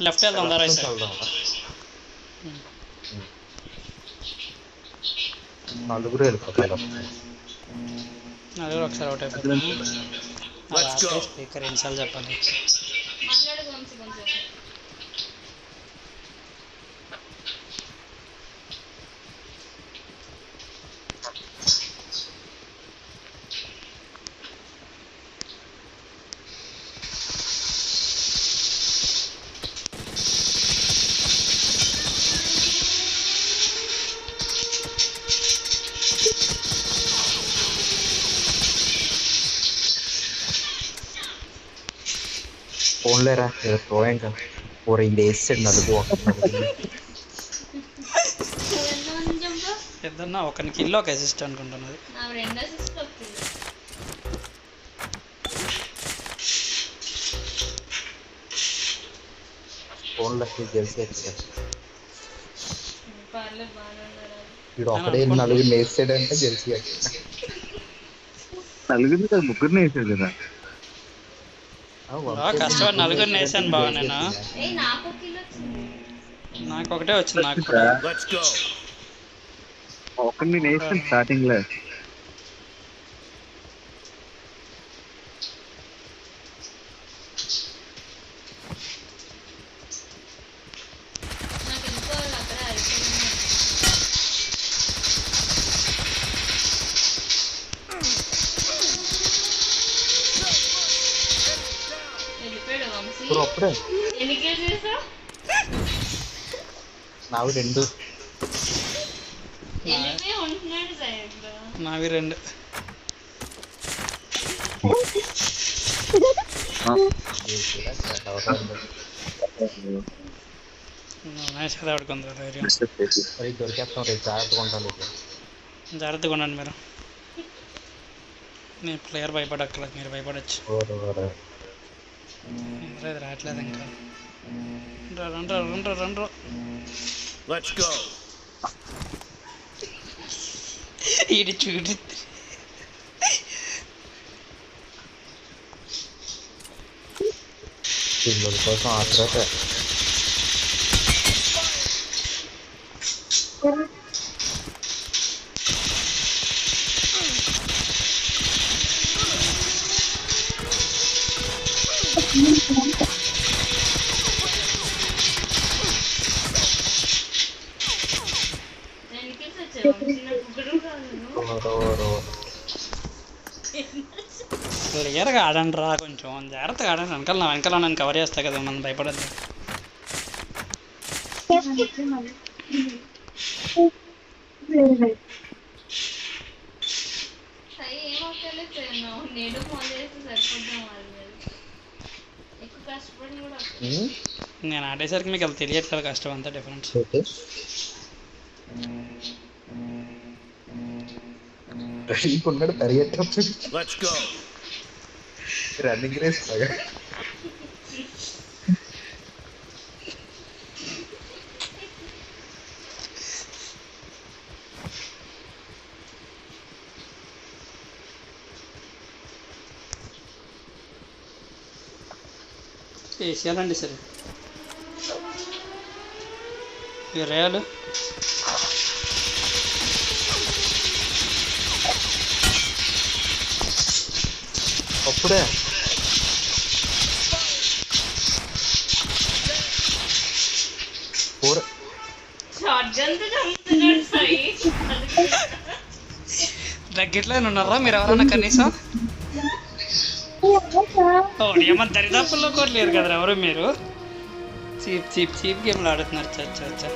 Left వెళ్దాం దా right side. నలుగురు వెళ్ళిపోతారు. నలుగురు ఒకసారి అవుట్ అయిపోతుంది. స్పీకర్ ఎన్నిసార్లు చెప్పాలి. ఫోన్లేరా ఇంకా పూర ఇది వేసాడు నలుగు ఏదన్నా ఒకరికి ఇల్లు ఒక అసిస్ట్ అనుకుంటున్నది. ఫోన్లో తెలిసి వీడు ఒకడే నలుగురిని వేసాడంటే తెలిసి నలుగురిని ముగ్గురిని వేసాడు కదా. కష్టపడి నలుగురిని వేసాను బాగా నేను. నాకు ఒకటే వచ్చింది. నాకు కూడా ఒకరిని వేసాను స్టార్టింగ్ లో. అప్పుడే నావి 2 నావి 2. ఆడుకుందా ధైర్యం. దొరికేస్తాం రేపు జాగ్రత్తగా ఉంటాను. జాగ్రత్తగా ఉండండి మీరు. నేను ప్లేయర్ భయపడక్కర్లేదు, మీరు భయపడచ్చు. ఇది రావట్లేదు ఇంకా. రండ్రా ఇది చూడు. పిల్లల కోసం ఆశ్రత క్లియర్గా ఆడండి రా, కొంచెం జాగ్రత్తగా ఆడండి. వెనకాల నన్ను కవర్ చేస్తా కదా, మనం భయపడద్దు. నేను ఆడేసరికి మీకు అది తెలియట్లేదు కష్టం అంతా డిఫరెన్స్. రన్నింగ్ రేస్ వేసేయాలండి సరే. రేయాలు అప్పుడే తగ్గిట్లే ఉన్నారా మీరు ఎవరన్నా కనీసం? ఏమన్నా దరిదాపుల్లో కోట్లేరు కదరా ఎవరు మీరు. చీప్ గేమ్లు ఆడుతున్నారు. చచ్చా